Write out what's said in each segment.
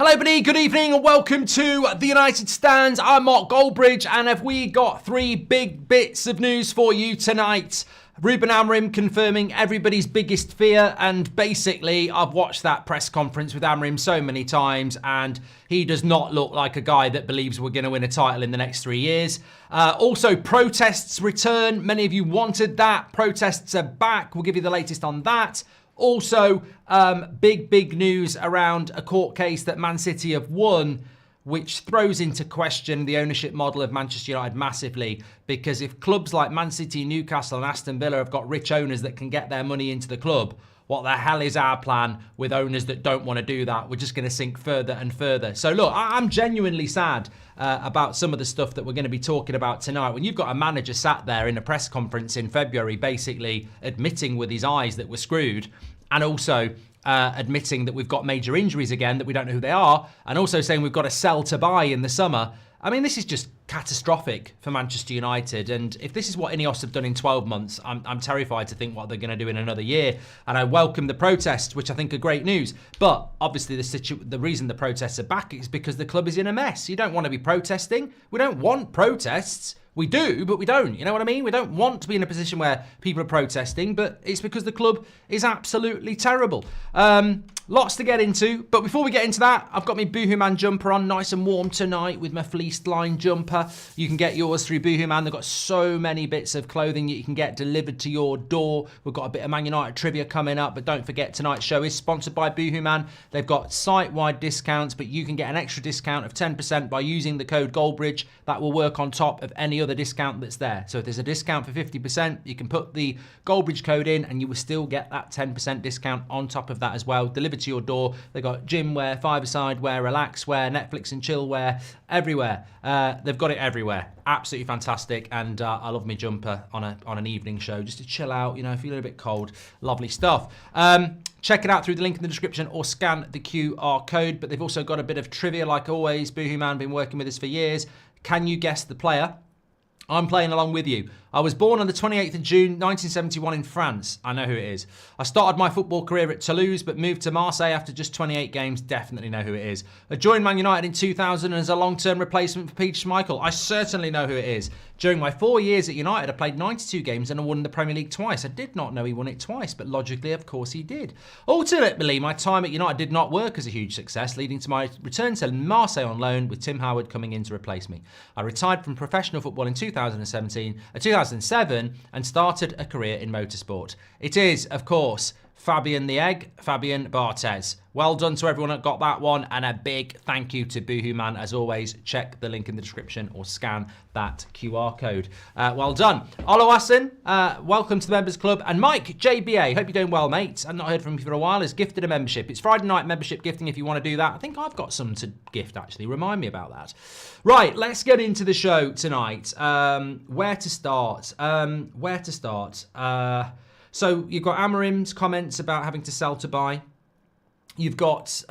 Hello everybody, good evening and welcome to the United Stands. I'm Mark Goldbridge and have we got three big bits of news for you tonight. Ruben Amorim confirming everybody's biggest fear, and basically I've watched that press conference with Amorim so many times and he does not look like a guy that believes we're going to win a title in the next 3 years. Also, protests return. Many of you wanted that. Protests are back. We'll give you the latest on that. Also, big news around a court case that Man City have won, which throws into question the ownership model of Manchester United massively, because if clubs like Man City, Newcastle and Aston Villa have got rich owners that can get their money into the club, what the hell is our plan with owners that don't want to do that? We're just going to sink further and further. So look, I'm genuinely sad about some of the stuff that we're going to be talking about tonight. When you've got a manager sat there in a press conference in February basically admitting with his eyes that we're screwed, and also admitting that we've got major injuries again, that we don't know who they are, and also saying we've got to sell to buy in the summer. I mean, this is just catastrophic for Manchester United. And if this is what Ineos have done in 12 months, I'm terrified to think what they're going to do in another year. And I welcome the protests, which I think are great news. But obviously the reason the protests are back is because the club is in a mess. You don't want to be protesting. We don't want protests. We do, but we don't. You know what I mean? We don't want to be in a position where people are protesting, but it's because the club is absolutely terrible. Lots to get into, but before we get into that, I've got my Boohoo Man jumper on, nice and warm tonight with my fleeced line jumper. You can get yours through Boohoo Man. They've got so many bits of clothing that you can get delivered to your door. We've got a bit of Man United trivia coming up, but don't forget tonight's show is sponsored by Boohoo Man. They've got site-wide discounts, but you can get an extra discount of 10% by using the code Goldbridge. That will work on top of any other discount that's there. So if there's a discount for 50%, you can put the Goldbridge code in and you will still get that 10% discount on top of that as well, delivered to your door. They've got gym wear, five-a-side wear, relax wear, Netflix and chill wear, everywhere. They've got it everywhere. Absolutely fantastic. And I love my jumper on an evening show just to chill out, you know, feeling a bit cold. Lovely stuff. Check it out through the link in the description or scan the QR code. But they've also got a bit of trivia like always. Boohoo Man been working with us for years. Can you guess the player? I'm playing along with you. I was born on the 28th of June, 1971 in France. I know who it is. I started my football career at Toulouse, but moved to Marseille after just 28 games. Definitely know who it is. I joined Man United in 2000 as a long-term replacement for Peter Schmeichel. I certainly know who it is. During my 4 years at United, I played 92 games and I won the Premier League twice. I did not know he won it twice, but logically, of course, he did. Ultimately, my time at United did not work as a huge success, leading to my return to Marseille on loan with Tim Howard coming in to replace me. I retired from professional football in 2007 and started a career in motorsport. It is, of course, Fabian the Egg, Fabian Barthez. Well done to everyone that got that one, and a big thank you to Boohoo Man. As always, check the link in the description or scan that QR code. Well done. Olo Hassan, welcome to the Members Club. And Mike, JBA, hope you're doing well, mate. I've not heard from you for a while, has gifted a membership. It's Friday night membership gifting if you want to do that. I think I've got some to gift, actually. Remind me about that. Right, let's get into the show tonight. Where to start? So you've got Amorim's comments about having to sell to buy. You've got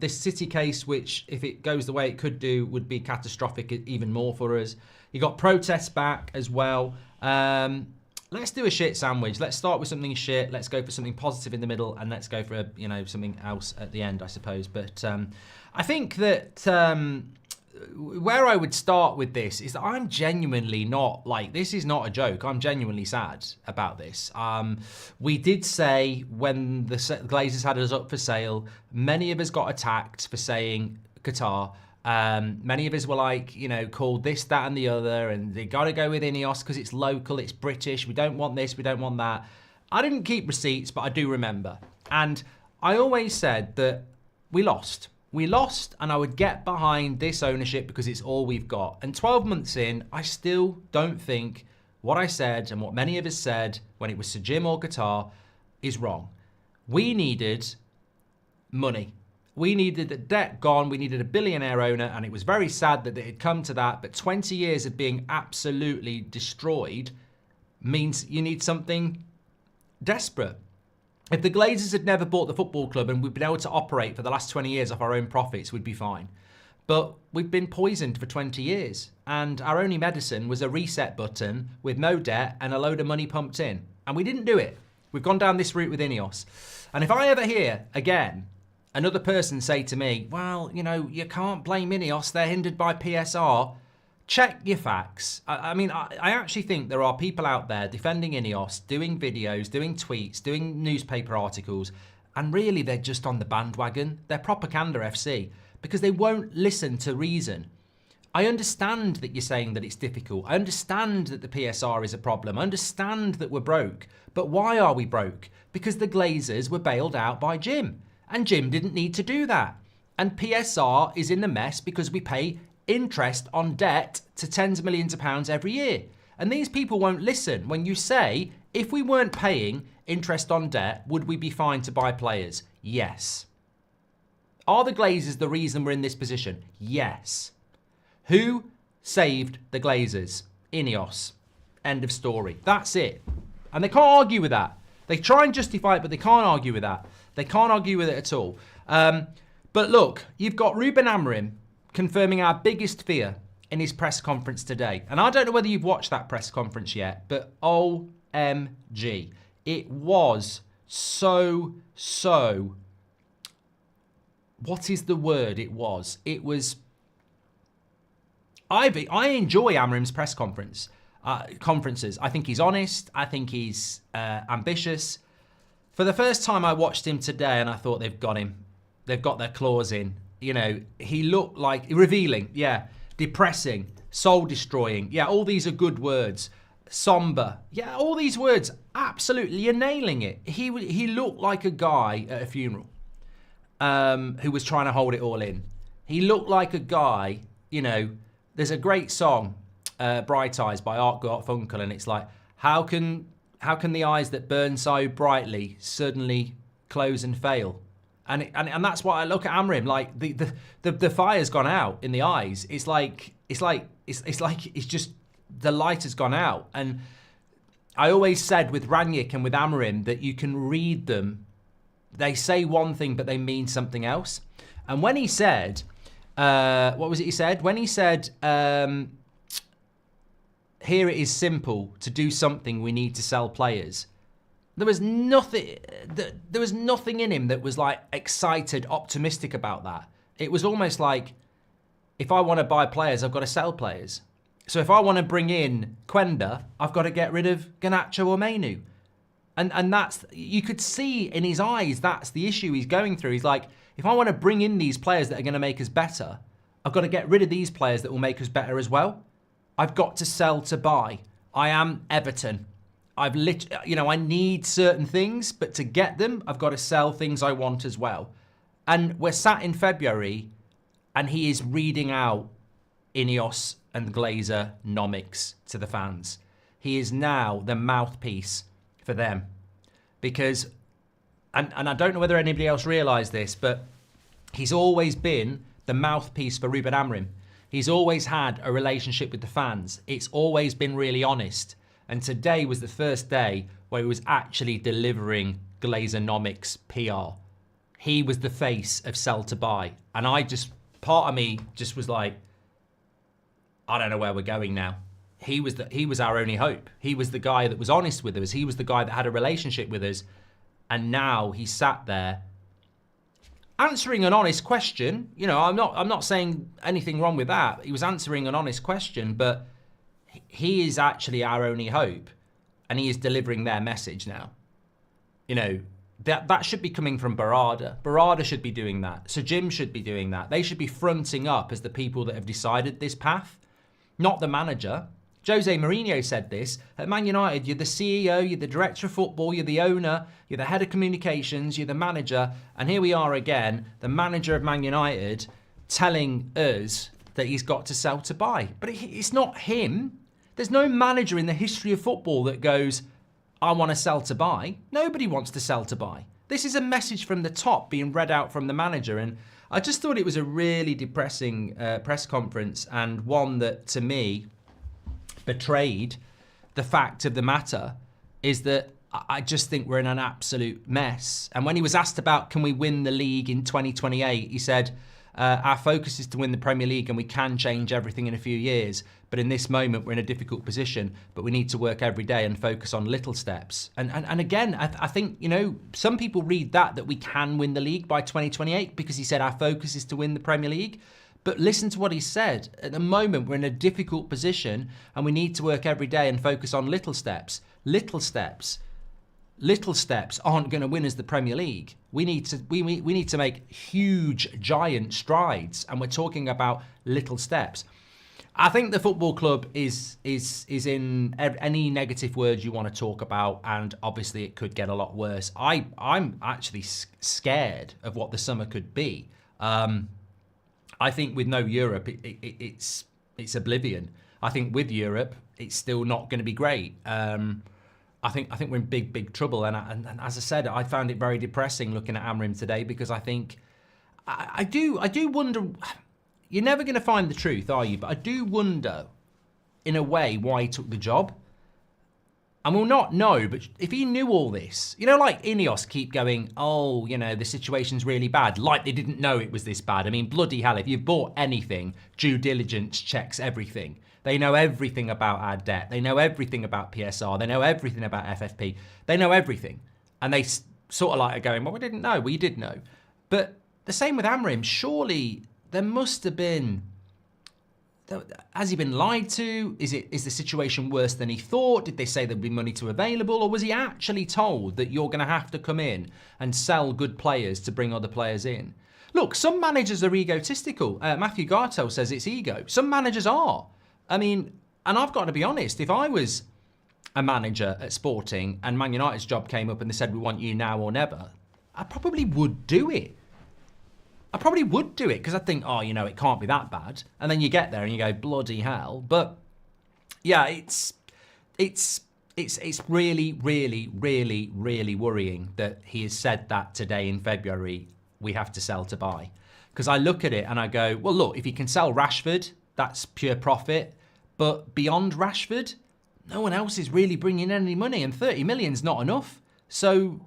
this City case, which, if it goes the way it could do, would be catastrophic even more for us. You've got protests back as well. Let's do a shit sandwich. Let's start with something shit. Let's go for something positive in the middle, and let's go for something else at the end, I suppose. But I think that where I would start with this is that I'm genuinely not, this is not a joke. I'm genuinely sad about this. We did say when the Glazers had us up for sale, many of us got attacked for saying Qatar. Many of us were called this, that and the other, and they got to go with Ineos because it's local, it's British, we don't want this, we don't want that. I didn't keep receipts, but I do remember. And I always said that we lost. We lost, and I would get behind this ownership because it's all we've got. And 12 months in, I still don't think what I said and what many of us said when it was Sir Jim or Qatar is wrong. We needed money. We needed the debt gone. We needed a billionaire owner, and it was very sad that it had come to that. But 20 years of being absolutely destroyed means you need something desperate. If the Glazers had never bought the football club and we'd been able to operate for the last 20 years off our own profits, we'd be fine. But we've been poisoned for 20 years. And our only medicine was a reset button with no debt and a load of money pumped in. And we didn't do it. We've gone down this route with Ineos. And if I ever hear again another person say to me, well, you know, you can't blame Ineos, they're hindered by PSR. Check your facts. I mean, I actually think there are people out there defending Ineos, doing videos, doing tweets, doing newspaper articles, and really they're just on the bandwagon. They're propaganda FC because they won't listen to reason. I understand that you're saying that it's difficult. I understand that the PSR is a problem. I understand that we're broke. But why are we broke? Because the Glazers were bailed out by Jim. And Jim didn't need to do that. And PSR is in the mess because we pay interest on debt to tens of millions of pounds every year. And these people won't listen when you say, if we weren't paying interest on debt, would we be fine to buy players? Yes. Are the Glazers the reason we're in this position? Yes. Who saved the Glazers? Ineos. End of story. That's it. And they can't argue with that. They try and justify it, but they can't argue with that. They can't argue with it at all. But look, you've got Ruben Amorim confirming our biggest fear in his press conference today. And I don't know whether you've watched that press conference yet, but OMG. It was so, what is the word it was? It was, I enjoy Amorim's press conferences. I think he's honest. I think he's ambitious. For the first time, I watched him today and I thought they've got him. They've got their claws in. You know, he looked like, revealing, yeah, depressing, soul-destroying. Yeah, all these are good words. Somber. Yeah, all these words, absolutely, you're nailing it. He looked like a guy at a funeral who was trying to hold it all in. He looked like a guy, you know, there's a great song, Bright Eyes by Art Garfunkel, and it's like, how can the eyes that burn so brightly suddenly close and fail? And that's what I look at Amorim, like the fire's gone out in the eyes. It's just the light has gone out. And I always said with Ranić and with Amorim that you can read them. They say one thing, but they mean something else. And when he said, what was it he said? When he said, here it is simple to do something, we need to sell players. There was nothing in him that was like excited, optimistic about that. It was almost like, if I want to buy players, I've got to sell players. So if I want to bring in Quenda, I've got to get rid of Garnacho or Mainu. And that's, you could see in his eyes, that's the issue he's going through. He's like, if I want to bring in these players that are going to make us better, I've got to get rid of these players that will make us better as well. I've got to sell to buy. I am Everton. I need certain things, but to get them, I've got to sell things I want as well. And we're sat in February, and he is reading out Ineos and Glazer nomics to the fans. He is now the mouthpiece for them. Because, and I don't know whether anybody else realised this, but he's always been the mouthpiece for Ruben Amorim. He's always had a relationship with the fans. It's always been really honest. And today was the first day where he was actually delivering Glazer-nomics PR. He was the face of sell to buy. And part of me just was like, I don't know where we're going now. He was our only hope. He was the guy that was honest with us. He was the guy that had a relationship with us. And now he sat there answering an honest question. You know, I'm not saying anything wrong with that. He was answering an honest question, but he is actually our only hope, and he is delivering their message now. You know, that should be coming from Barada. Barada should be doing that. So Jim should be doing that. They should be fronting up as the people that have decided this path, not the manager. Jose Mourinho said this. At Man United, you're the CEO, you're the director of football, you're the owner, you're the head of communications, you're the manager. And here we are again, the manager of Man United telling us that he's got to sell to buy. But it's not him. There's no manager in the history of football that goes, I want to sell to buy. Nobody wants to sell to buy. This is a message from the top being read out from the manager. And I just thought it was a really depressing press conference, and one that, to me, betrayed the fact of the matter is that I just think we're in an absolute mess. And when he was asked about, can we win the league in 2028, he said, Our focus is to win the Premier League, and we can change everything in a few years. But in this moment, we're in a difficult position, but we need to work every day and focus on little steps. And again, I think, some people read that we can win the league by 2028 because he said our focus is to win the Premier League. But listen to what he said. At the moment, we're in a difficult position and we need to work every day and focus on little steps. Little steps aren't going to win us the Premier League. We need to make huge, giant strides, and we're talking about little steps. I think the football club is in any negative words you want to talk about, and obviously it could get a lot worse. I'm actually scared of what the summer could be. I think with no Europe, it's oblivion. I think with Europe, it's still not going to be great. I think we're in big trouble. And as I said, I found it very depressing looking at Amorim today, because I think I do wonder. You're never going to find the truth, are you? But I do wonder, in a way, why he took the job. And we'll not know, but if he knew all this, like Ineos keep going, oh, the situation's really bad, like they didn't know it was this bad. I mean, bloody hell, if you've bought anything, due diligence checks everything. They know everything about our debt. They know everything about PSR. They know everything about FFP. They know everything. And they sort of like are going, well, we didn't know. We did know. But the same with Amorim. Surely there must have been... Has he been lied to? Is the situation worse than he thought? Did they say there'd be money to available? Or was he actually told that you're going to have to come in and sell good players to bring other players in? Look, some managers are egotistical. Matthew Gartel says it's ego. Some managers are. I mean, and I've got to be honest, if I was a manager at Sporting and Man United's job came up and they said, we want you now or never, I probably would do it. I probably would do it because I think, it can't be that bad. And then you get there and you go, bloody hell. But yeah, it's really, really, really, really worrying that he has said that today in February, we have to sell to buy. Because I look at it and I go, well, look, if you can sell Rashford, that's pure profit. But beyond Rashford, no one else is really bringing in any money, and 30 million's not enough. So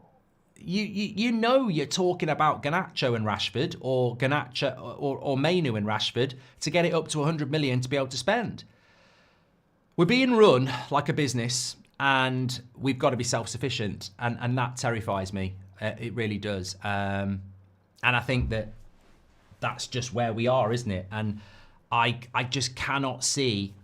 you're talking about Garnacho and Rashford, or Garnacho or Mainu and Rashford to get it up to 100 million to be able to spend. We're being run like a business, and we've got to be self-sufficient, and that terrifies me. It really does. And I think that's just where we are, isn't it? And I just cannot see.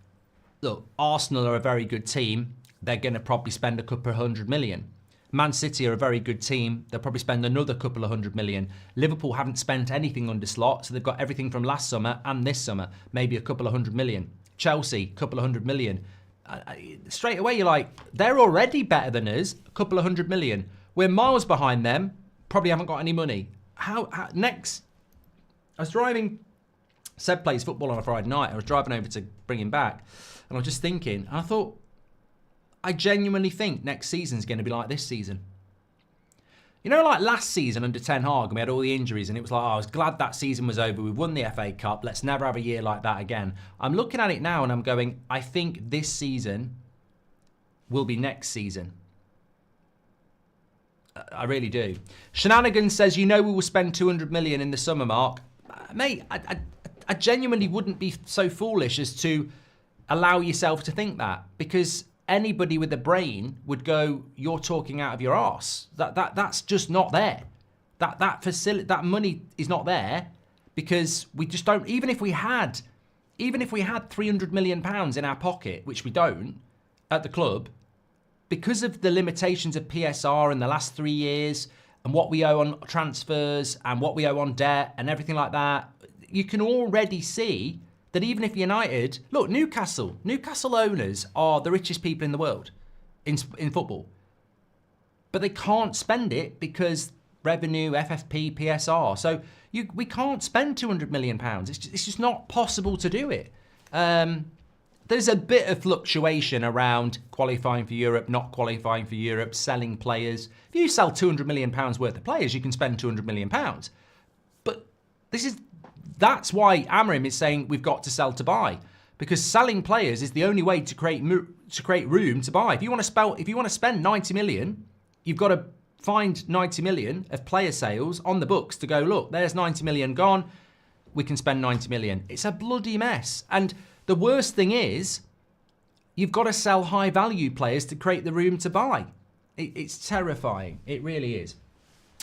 Look, Arsenal are a very good team. They're going to probably spend a couple of 100 million. Man City are a very good team. They'll probably spend another couple of 100 million. Liverpool haven't spent anything under slot, so they've got everything from last summer and this summer, maybe a couple of 100 million. Chelsea, a couple of 100 million. Straight away, you're like, they're already better than us, a couple of 100 million. We're miles behind them, probably haven't got any money. How next? I was driving. Seb plays football on a Friday night. I was driving over to bring him back, and I was just thinking, and I thought, I genuinely think next season's going to be like this season. Like last season under Ten Hag, and we had all the injuries, and it was like, I was glad that season was over. We won the FA Cup. Let's never have a year like that again. I'm looking at it now, and I'm going, I think this season will be next season. I really do. Shenanigans says, we will spend 200 million in the summer, Mark. Mate, I genuinely wouldn't be so foolish as to allow yourself to think that, because anybody with a brain would go, you're talking out of your arse. That's just not there. That money is not there, because we just don't. Even if we had 300 million pounds in our pocket, which we don't at the club, because of the limitations of PSR in the last 3 years and what we owe on transfers and what we owe on debt and everything like that, you can already see that even if United... Look, Newcastle owners are the richest people in the world in football. But they can't spend it because revenue, FFP, PSR. So we can't spend £200 million. It's just not possible to do it. There's a bit of fluctuation around qualifying for Europe, not qualifying for Europe, selling players. If you sell £200 million worth of players, you can spend £200 million. But that's why Amorim is saying we've got to sell to buy, because selling players is the only way to create room to buy. If you want to spend 90 million, you've got to find 90 million of player sales on the books to go, look, there's 90 million gone. we can spend 90 million. It's a bloody mess. And the worst thing is, you've got to sell high value players to create the room to buy. It's terrifying. It really is.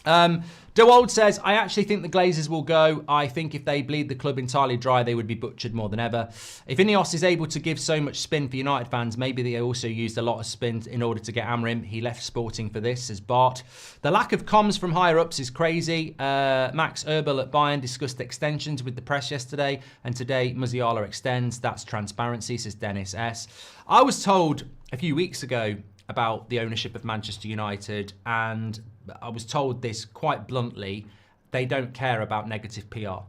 DeWold says, I actually think the Glazers will go. I think if they bleed the club entirely dry, they would be butchered more than ever. If Ineos is able to give so much spin for United fans, maybe they also used a lot of spin in order to get Amorim. He left Sporting for this, says Bart. The lack of comms from higher ups is crazy. Max Erbel at Bayern discussed extensions with the press yesterday, and today Musiala extends. That's transparency, says Dennis S. I was told a few weeks ago about the ownership of Manchester United, and I was told this quite bluntly: they don't care about negative PR.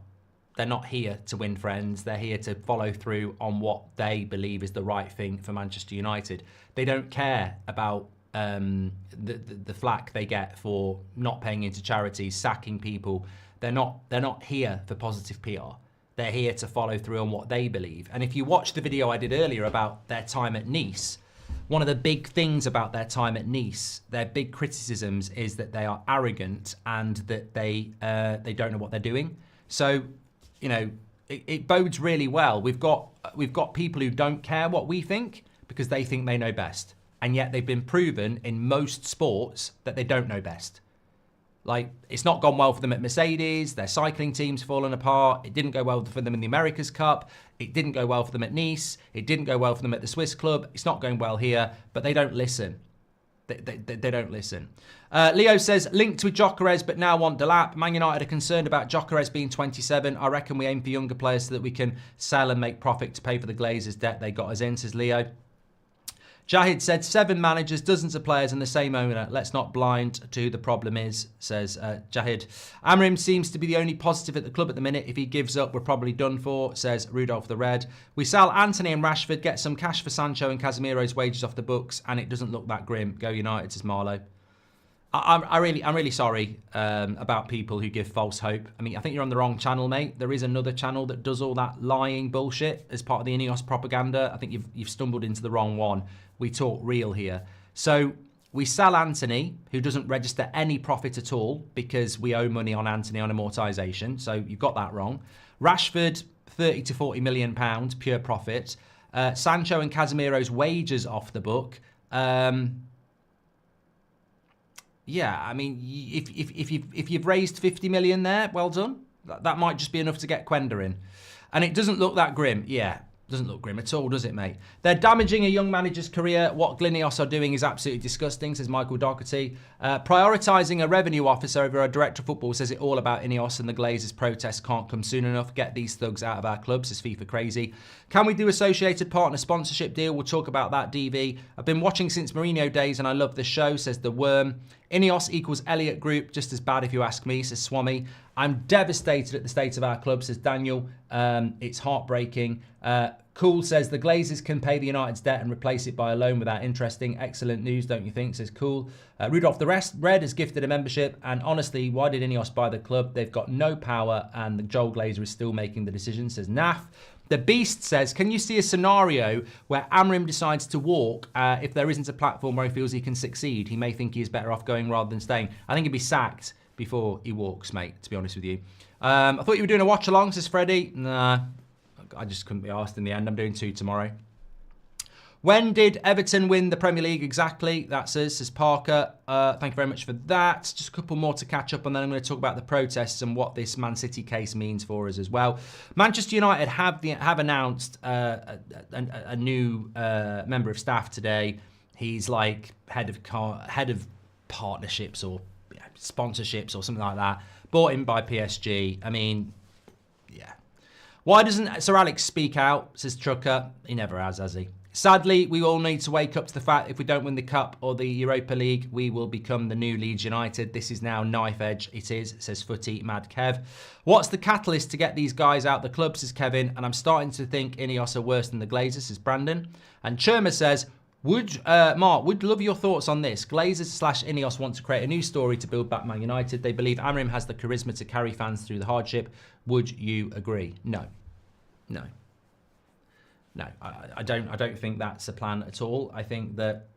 They're not here to win friends. They're here to follow through on what they believe is the right thing for Manchester United. They don't care about the flack they get for not paying into charities, sacking people. They're not here for positive PR. They're here to follow through on what they believe. And if you watch the video I did earlier about their time at Nice, one of the big things about their time at Nice, their big criticisms, is that they are arrogant and that they don't know what they're doing. So, you know, it bodes really well. We've got people who don't care what we think because they think they know best, and yet they've been proven in most sports that they don't know best. Like, it's not gone well for them at Mercedes. Their cycling team's fallen apart. It didn't go well for them in the America's Cup. It didn't go well for them at Nice. It didn't go well for them at the Swiss club. It's not going well here, but they don't listen. They don't listen. Leo says, linked with Gyökeres, but now want Delap. Man United are concerned about Gyökeres being 27. I reckon we aim for younger players so that we can sell and make profit to pay for the Glazers' debt they got us in, says Leo. Jahid said, 7 managers, dozens of players and the same owner. Let's not blind to who the problem is, says Jahid. Amorim seems to be the only positive at the club at the minute. If he gives up, we're probably done for, says Rudolph the Red. We sell Anthony and Rashford, get some cash for Sancho and Casemiro's wages off the books, and it doesn't look that grim. Go United, says Marlow. I'm really sorry about people who give false hope. I mean, I think you're on the wrong channel, mate. There is another channel that does all that lying bullshit as part of the Ineos propaganda. I think you've stumbled into the wrong one. We talk real here. So we sell Anthony, who doesn't register any profit at all because we owe money on Anthony on amortisation. So you've got that wrong. Rashford, 30 to 40 million pounds, pure profit. Sancho and Casemiro's wages off the book. Yeah, I mean, if you've raised 50 million there, well done. That might just be enough to get Quenda in. And it doesn't look that grim. Yeah, doesn't look grim at all, does it, mate? They're damaging a young manager's career. What Glinios are doing is absolutely disgusting, says Michael Doherty. Prioritising a revenue officer over a director of football says it all about Ineos, and the Glazers' protests can't come soon enough. Get these thugs out of our club, says FIFA Crazy. Can we do associated partner sponsorship deal? We'll talk about that, DV. I've been watching since Mourinho days and I love the show, says The Worm. Ineos equals Elliott Group, just as bad if you ask me, says Swami. I'm devastated at the state of our club, says Daniel. It's heartbreaking. Cool says the Glazers can pay the United's debt and replace it by a loan without interesting. Excellent news, don't you think, says Cool. Rudolph the Red has gifted a membership, and honestly, why did Ineos buy the club? They've got no power, and Joel Glazer is still making the decision, says Naf. The Beast says, can you see a scenario where Amorim decides to walk if there isn't a platform where he feels he can succeed? He may think he is better off going rather than staying. I think he'd be sacked before he walks, mate, to be honest with you. I thought you were doing a watch along, says Freddie. Nah, I just couldn't be asked in the end. I'm doing 2 tomorrow. When did Everton win the Premier League exactly? That's us, says Parker. Thank you very much for that. Just a couple more to catch up, and then I'm going to talk about the protests and what this Man City case means for us as well. Manchester United have announced a new member of staff today. He's like head of partnerships or sponsorships or something like that. Bought in by PSG. I mean, yeah. Why doesn't Sir Alex speak out, says Trucker? He never has he? Sadly, we all need to wake up to the fact if we don't win the Cup or the Europa League, we will become the new Leeds United. This is now knife edge. It is, says Footy Mad Kev. What's the catalyst to get these guys out the club, says Kevin? And I'm starting to think Ineos are worse than the Glazers, says Brandon. And Churma says, Mark, would love your thoughts on this. Glazers/Ineos want to create a new story to build back Man United. They believe Amorim has the charisma to carry fans through the hardship. Would you agree? No. No, I don't think that's a plan at all. I think that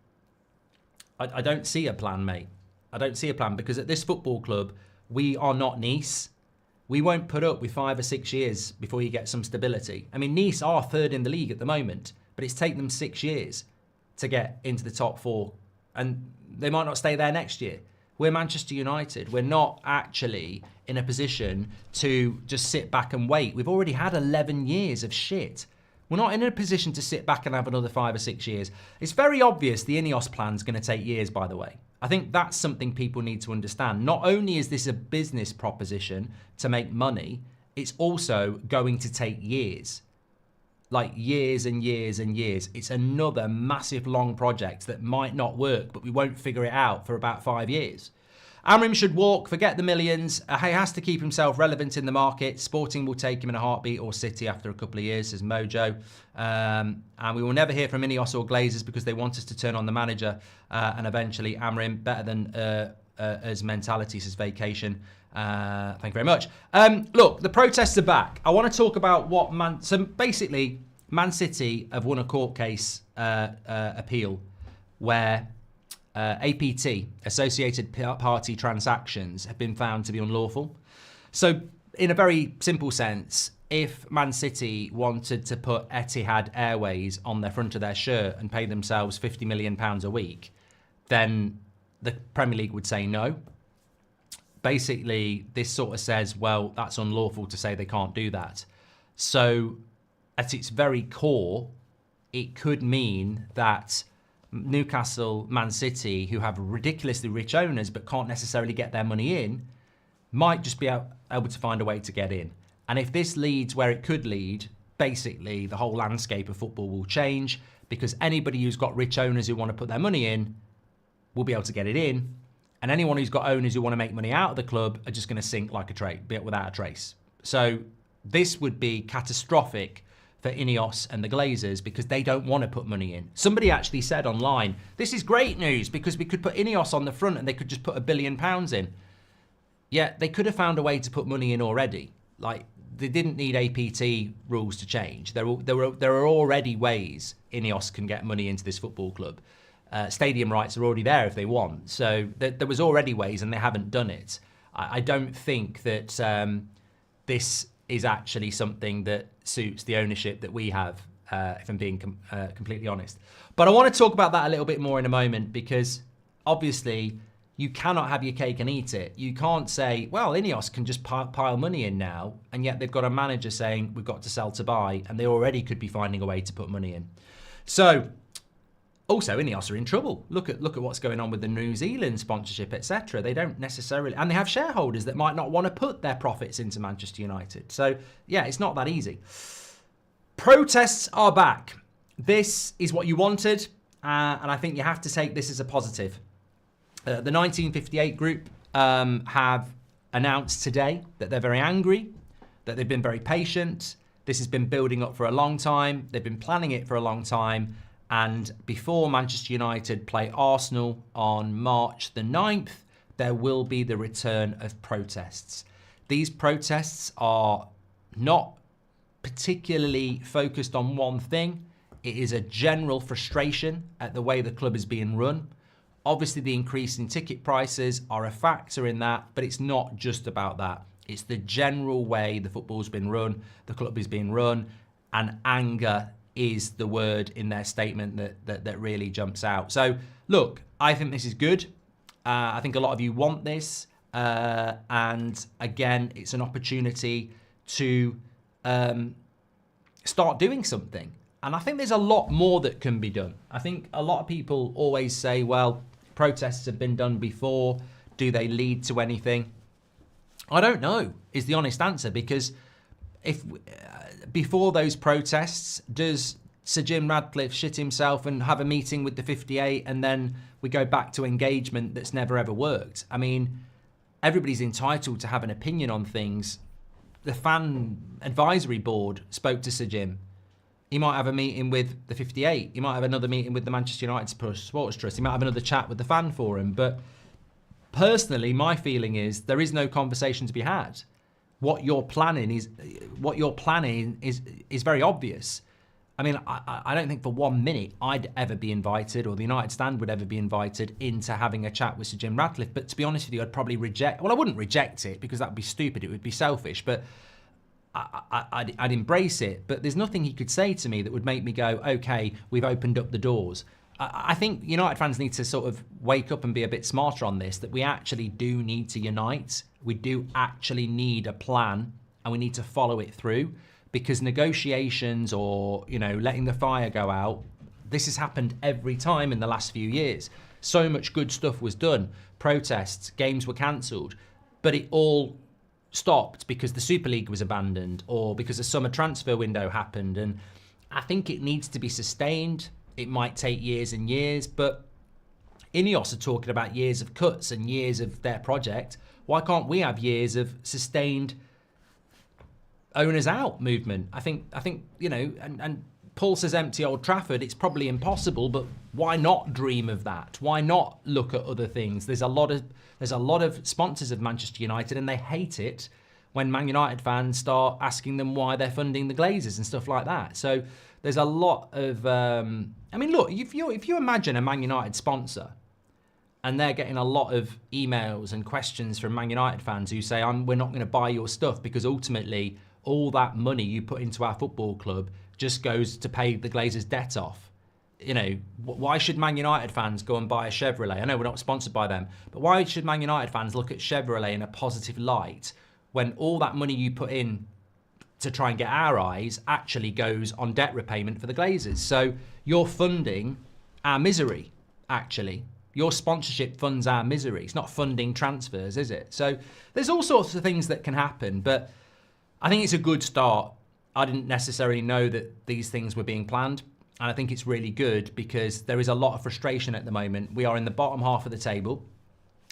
I don't see a plan, mate. I don't see a plan because at this football club, we are not Nice. We won't put up with 5 or 6 years before you get some stability. I mean, Nice are third in the league at the moment, but it's taken them 6 years to get into the top 4, and they might not stay there next year. We're Manchester United. We're not actually in a position to just sit back and wait. We've already had 11 years of shit. We're not in a position to sit back and have another 5 or 6 years. It's very obvious the Ineos plan's going to take years, by the way. I think that's something people need to understand. Not only is this a business proposition to make money, it's also going to take years. Like years and years and years. It's another massive long project that might not work, but we won't figure it out for about 5 years. Amorim should walk, forget the millions. He has to keep himself relevant in the market. Sporting will take him in a heartbeat, or City after a couple of years, says Mojo. And we will never hear from Ineos or Glazers because they want us to turn on the manager. And eventually Amorim, better than as mentality, says Vacation. Thank you very much. Look, the protests are back. I want to talk about what so basically, Man City have won a court case appeal where APT, Associated Party Transactions, have been found to be unlawful. So in a very simple sense, if Man City wanted to put Etihad Airways on the front of their shirt and pay themselves £50 million a week, then the Premier League would say no. Basically, this sort of says, well, that's unlawful to say they can't do that. So at its very core, it could mean that Newcastle, Man City, who have ridiculously rich owners but can't necessarily get their money in, might just be able to find a way to get in. And if this leads where it could lead, basically the whole landscape of football will change, because anybody who's got rich owners who want to put their money in will be able to get it in. And anyone who's got owners who want to make money out of the club are just going to sink like a train, without a trace. So this would be catastrophic for Ineos and the Glazers, because they don't want to put money in. Somebody actually said online, this is great news because we could put Ineos on the front and they could just put £1 billion in. Yeah, they could have found a way to put money in already. Like, they didn't need APT rules to change. There are already ways Ineos can get money into this football club. Stadium rights are already there if they want. So there was already ways, and they haven't done it. I don't think that this is actually something that suits the ownership that we have, if I'm being completely honest. But I want to talk about that a little bit more in a moment, because obviously you cannot have your cake and eat it. You can't say, well, Ineos can just pile money in now, and yet they've got a manager saying we've got to sell to buy, and they already could be finding a way to put money in. So also, Ineos are in trouble. Look at what's going on with the New Zealand sponsorship, etc. They don't necessarily, and they have shareholders that might not want to put their profits into Manchester United. So yeah, it's not that easy. Protests are back. This is what you wanted, and I think you have to take this as a positive. The 1958 group have announced today that they're very angry, that they've been very patient. This has been building up for a long time. They've been planning it for a long time. And before Manchester United play Arsenal on March the 9th, there will be the return of protests. These protests are not particularly focused on one thing. It is a general frustration at the way the club is being run. Obviously, the increase in ticket prices are a factor in that, but it's not just about that. It's the general way the football's been run, the club is being run, and anger is the word in their statement that really jumps out. So, look, I think this is good. I think a lot of you want this. And again, it's an opportunity to start doing something. And I think there's a lot more that can be done. I think a lot of people always say, well, protests have been done before. Do they lead to anything? I don't know, is the honest answer, because if before those protests, does Sir Jim Ratcliffe shit himself and have a meeting with the 58 and then we go back to engagement that's never ever worked? I mean, everybody's entitled to have an opinion on things. The fan advisory board spoke to Sir Jim. He might have a meeting with the 58. He might have another meeting with the Manchester United Supporters Trust. He might have another chat with the fan forum. But personally, my feeling is there is no conversation to be had. What you're planning is very obvious. I mean, I don't think for 1 minute I'd ever be invited, or the United Stand would ever be invited into having a chat with Sir Jim Ratcliffe. But to be honest with you, I'd probably reject. Well, I wouldn't reject it because that'd be stupid. It would be selfish. But I'd embrace it. But there's nothing he could say to me that would make me go, okay, we've opened up the doors. I think United fans need to sort of wake up and be a bit smarter on this, that we actually do need to unite. We do actually need a plan, and we need to follow it through. Because negotiations or, letting the fire go out, this has happened every time in the last few years. So much good stuff was done. Protests, games were cancelled, but it all stopped because the Super League was abandoned or because the summer transfer window happened. And I think it needs to be sustained. It might take years and years, but Ineos are talking about years of cuts and years of their project. Why can't we have years of sustained owners out movement? I think and Paul says empty Old Trafford. It's probably impossible, but why not dream of that? Why not look at other things? There's a lot of sponsors of Manchester United, and they hate it when Man United fans start asking them why they're funding the Glazers and stuff like that. So there's a lot of look, if you imagine a Man United sponsor and they're getting a lot of emails and questions from Man United fans who say, we're not going to buy your stuff because ultimately all that money you put into our football club just goes to pay the Glazers' debt off. Why should Man United fans go and buy a Chevrolet? I know we're not sponsored by them, but why should Man United fans look at Chevrolet in a positive light when all that money you put in to try and get our eyes actually goes on debt repayment for the Glazers? So you're funding our misery, actually. Your sponsorship funds our misery. It's not funding transfers, is it? So there's all sorts of things that can happen, but I think it's a good start. I didn't necessarily know that these things were being planned, and I think it's really good because there is a lot of frustration at the moment. We are in the bottom half of the table.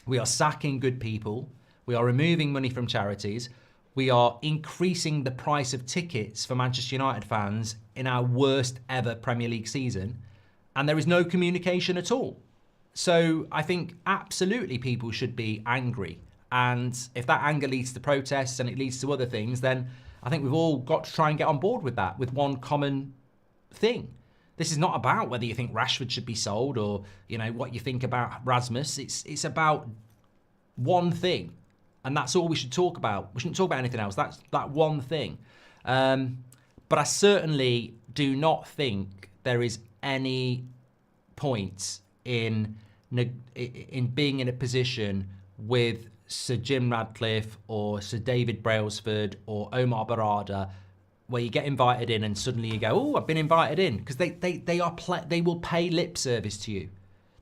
We are sacking good people. We are removing money from charities. We are increasing the price of tickets for Manchester United fans in our worst ever Premier League season, and there is no communication at all. So I think absolutely people should be angry. And if that anger leads to protests and it leads to other things, then I think we've all got to try and get on board with that, with one common thing. This is not about whether you think Rashford should be sold or, what you think about Rasmus. It's about one thing. And that's all we should talk about. We shouldn't talk about anything else. That's that one thing. But I certainly do not think there is any point in being in a position with Sir Jim Ratcliffe or Sir David Brailsford or Omar Barada where you get invited in and suddenly you go, oh, I've been invited in, because they will pay lip service to you.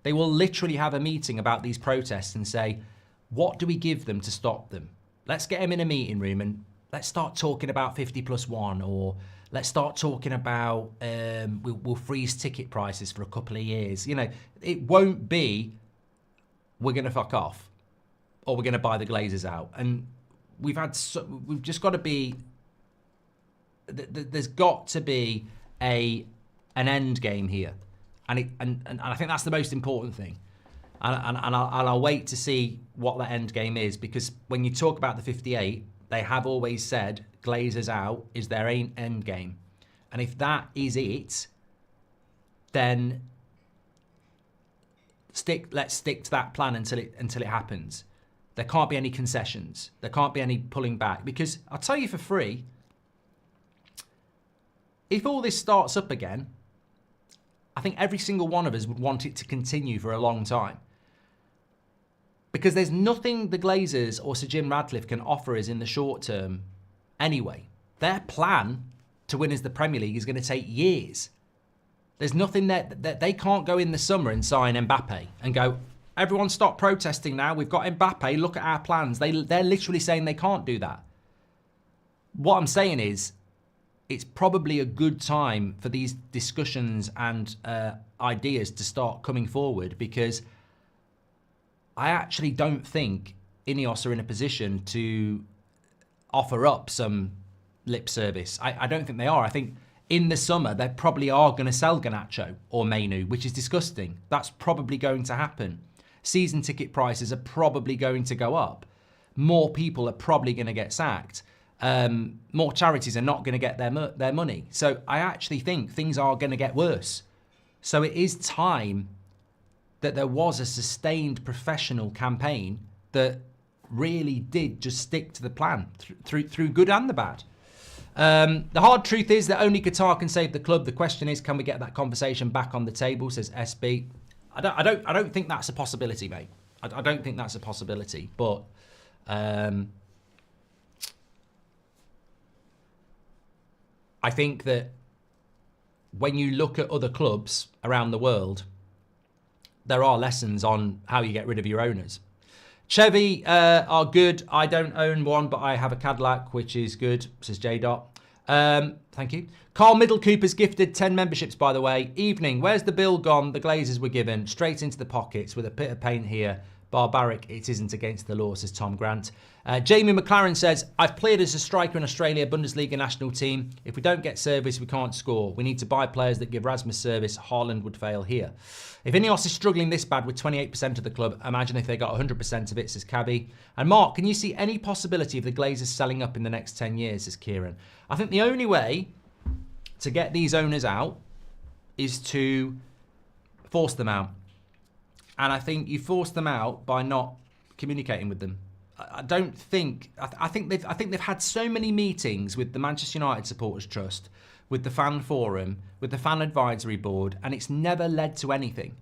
They will literally have a meeting about these protests and say, what do we give them to stop them? Let's get them in a meeting room and let's start talking about 50+1, or let's start talking about we'll freeze ticket prices for a couple of years. It won't be we're going to fuck off or we're going to buy the Glazers out. And we've just got to be. There's got to be an end game here, and I think that's the most important thing. And I'll wait to see what that end game is, because when you talk about the 58, they have always said Glazers out is their end game. And if that is it, then let's stick to that plan until it happens. There can't be any concessions. There can't be any pulling back, because I'll tell you for free, if all this starts up again, I think every single one of us would want it to continue for a long time. Because there's nothing the Glazers or Sir Jim Ratcliffe can offer us in the short term anyway. Their plan to win as the Premier League is going to take years. There's nothing that they can't go in the summer and sign Mbappe and go, everyone stop protesting now, we've got Mbappe, look at our plans. They're literally saying they can't do that. What I'm saying is, it's probably a good time for these discussions and ideas to start coming forward, because I actually don't think Ineos are in a position to offer up some lip service. I don't think they are. I think in the summer, they probably are going to sell Garnacho or Mainu, which is disgusting. That's probably going to happen. Season ticket prices are probably going to go up. More people are probably going to get sacked. more charities are not going to get their money. So I actually think things are going to get worse. So it is time that there was a sustained professional campaign that really did just stick to the plan through good and the bad. The hard truth is that only Qatar can save the club. The question is, can we get that conversation back on the table, says SB. I don't think that's a possibility, mate. I don't think that's a possibility. But I think that when you look at other clubs around the world, there are lessons on how you get rid of your owners. Chevy are good. I don't own one, but I have a Cadillac, which is good, says J. Thank you. Carl Middlecooper's gifted 10 memberships, by the way. Evening, where's the bill gone? The Glazers were given straight into the pockets with a bit of paint here. Barbaric, it isn't against the law, says Tom Grant. Jamie McLaren says, I've played as a striker in Australia, Bundesliga national team. If we don't get service, we can't score. We need to buy players that give Rasmus service. Haaland would fail here. If Ineos is struggling this bad with 28% of the club, imagine if they got 100% of it, says Cabby. And Mark, can you see any possibility of the Glazers selling up in the next 10 years, says Kieran? I think the only way to get these owners out is to force them out. And I think you force them out by not communicating with them. I think they've had so many meetings with the Manchester United Supporters Trust, with the fan forum, with the fan advisory board, and it's never led to anything.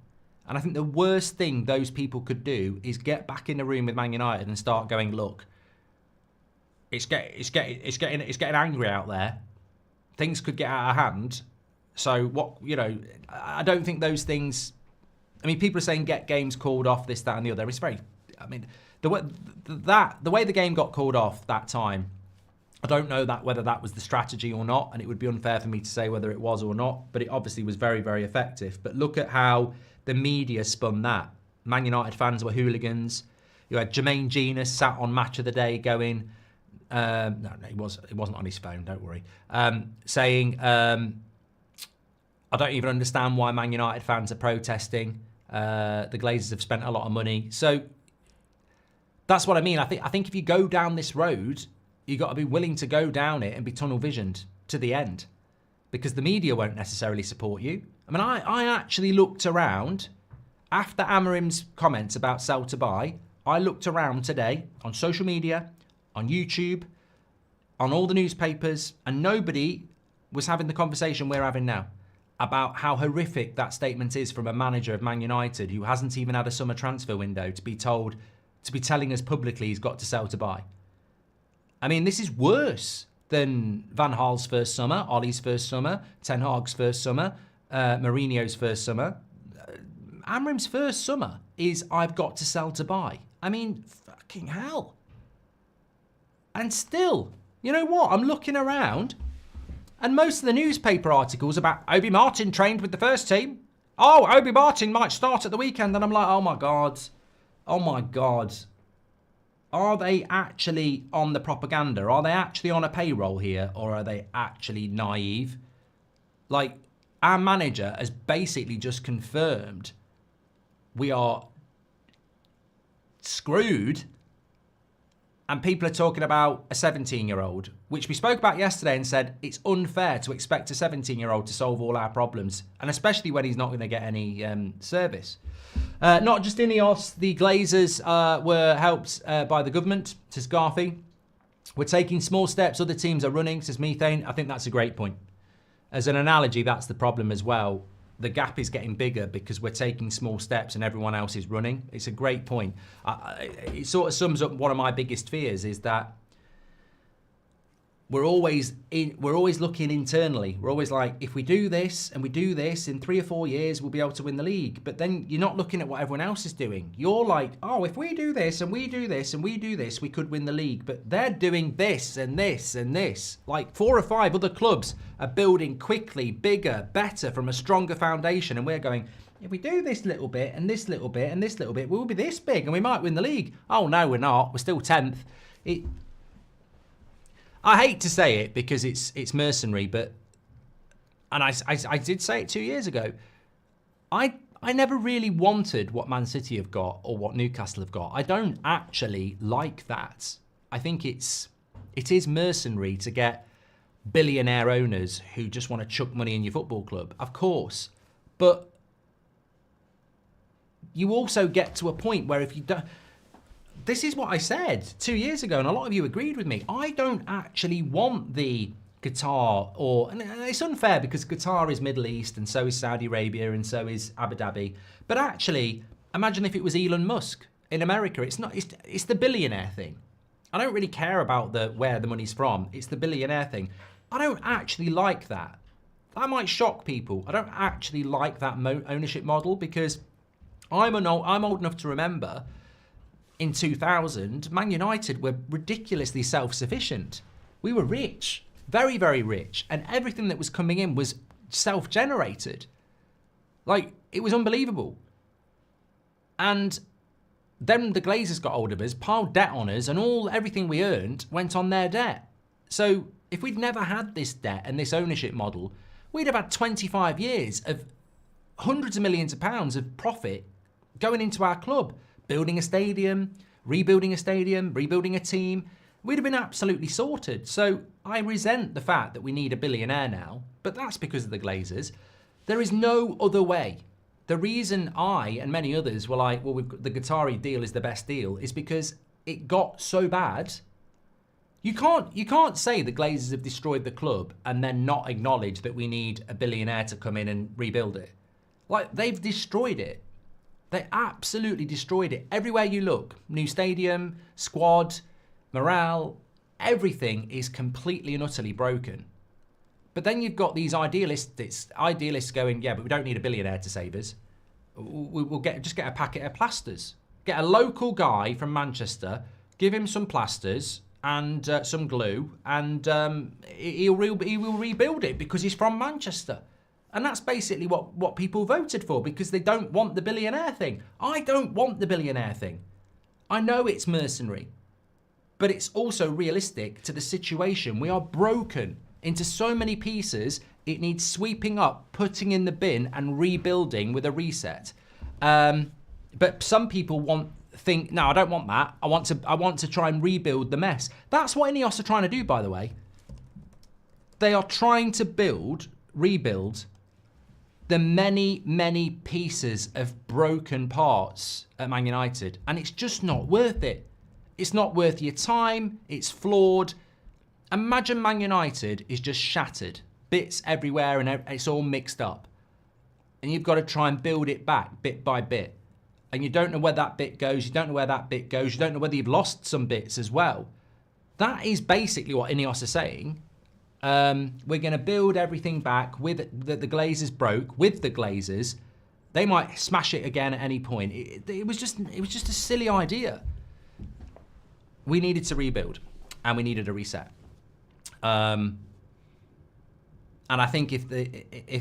And I think the worst thing those people could do is get back in the room with Man United and start going, look, it's getting angry out there. Things could get out of hand. So what, I don't think those things. I mean, people are saying get games called off, this, that, and the other. It's very. I mean, the way the game got called off that time, I don't know whether that was the strategy or not, and it would be unfair for me to say whether it was or not. But it obviously was very, very effective. But look at how the media spun that. Man United fans were hooligans. You had Jermaine Genius sat on Match of the Day going, no, it wasn't on his phone. Don't worry, saying, I don't even understand why Man United fans are protesting. The Glazers have spent a lot of money. So that's what I mean. I think if you go down this road, you got to be willing to go down it and be tunnel visioned to the end, because the media won't necessarily support you. I mean, I actually looked around after Amorim's comments about sell to buy. I looked around today on social media, on YouTube, on all the newspapers, and nobody was having the conversation we're having now about how horrific that statement is from a manager of Man United who hasn't even had a summer transfer window to be telling us publicly he's got to sell to buy. I mean, this is worse than Van Gaal's first summer, Ollie's first summer, Ten Hag's first summer, Mourinho's first summer. Amorim's first summer is I've got to sell to buy. I mean, fucking hell. And still, you know what? I'm looking around, and most of the newspaper articles about Obi Martin trained with the first team. Oh, Obi Martin might start at the weekend. And I'm like, oh my God. Oh my God. Are they actually on the propaganda? Are they actually on a payroll here? Or are they actually naive? Like, our manager has basically just confirmed we are screwed. And people are talking about a 17-year-old, which we spoke about yesterday and said it's unfair to expect a 17-year-old to solve all our problems, and especially when he's not going to get any service. Not just Ineos, the Glazers were helped by the government, says Garthy. We're taking small steps, other teams are running, says Methane. I think that's a great point. As an analogy, that's the problem as well. The gap is getting bigger because we're taking small steps and everyone else is running. It's a great point. It sort of sums up one of my biggest fears is that we're always looking internally. We're always like, if we do this and we do this, in 3 or 4 years, we'll be able to win the league. But then you're not looking at what everyone else is doing. You're like, oh, if we do this and we do this and we do this, we could win the league. But they're doing this and this and this. Like 4 or 5 other clubs are building quickly, bigger, better from a stronger foundation. And we're going, if we do this little bit and this little bit and this little bit, we'll be this big and we might win the league. Oh, no, we're not. We're still 10th. I hate to say it because it's mercenary, but, and I did say it 2 years ago, I never really wanted what Man City have got or what Newcastle have got. I don't actually like that. I think it's It is mercenary to get billionaire owners who just want to chuck money in your football club, of course. But you also get to a point where if you don't... This is what I said 2 years ago, and a lot of you agreed with me. I don't actually want the Qatar, and it's unfair because Qatar is Middle East and so is Saudi Arabia and so is Abu Dhabi. But actually, imagine if it was Elon Musk in America. It's the billionaire thing. I don't really care about where the money's from. It's the billionaire thing. I don't actually like that. That might shock people. I don't actually like that ownership model because I'm old enough to remember in 2000, Man United were ridiculously self-sufficient. We were rich, very, very rich, and everything that was coming in was self-generated. Like, it was unbelievable. And then the Glazers got hold of us, piled debt on us, and everything we earned went on their debt. So if we'd never had this debt and this ownership model, we'd have had 25 years of hundreds of millions of pounds of profit going into our club, building a stadium, rebuilding a team. We'd have been absolutely sorted. So I resent the fact that we need a billionaire now, but that's because of the Glazers. There is no other way. The reason I and many others were like, well, the Qatari deal is the best deal, is because it got so bad. You can't say the Glazers have destroyed the club and then not acknowledge that we need a billionaire to come in and rebuild it. Like, they've destroyed it. They absolutely destroyed it. Everywhere you look, new stadium, squad, morale, everything is completely and utterly broken. But then you've got these idealists going, yeah, but we don't need a billionaire to save us. We'll just get a packet of plasters. Get a local guy from Manchester, give him some plasters and some glue, and he will rebuild it because he's from Manchester. And that's basically what people voted for, because they don't want the billionaire thing. I don't want the billionaire thing. I know it's mercenary, but it's also realistic to the situation. We are broken into so many pieces. It needs sweeping up, putting in the bin, and rebuilding with a reset. But some people think, no, I don't want that. I want to try and rebuild the mess. That's what Ineos are trying to do, by the way. They are trying to rebuild the many, many pieces of broken parts at Man United, and it's just not worth it. It's not worth your time. It's flawed. Imagine Man United is just shattered, bits everywhere, and it's all mixed up. And you've got to try and build it back bit by bit. And you don't know where that bit goes. You don't know where that bit goes. You don't know whether you've lost some bits as well. That is basically what Ineos are saying. We're going to build everything back with the Glazers broke. With the Glazers, they might smash it again at any point. It was just a silly idea. We needed to rebuild, and we needed a reset. And I think if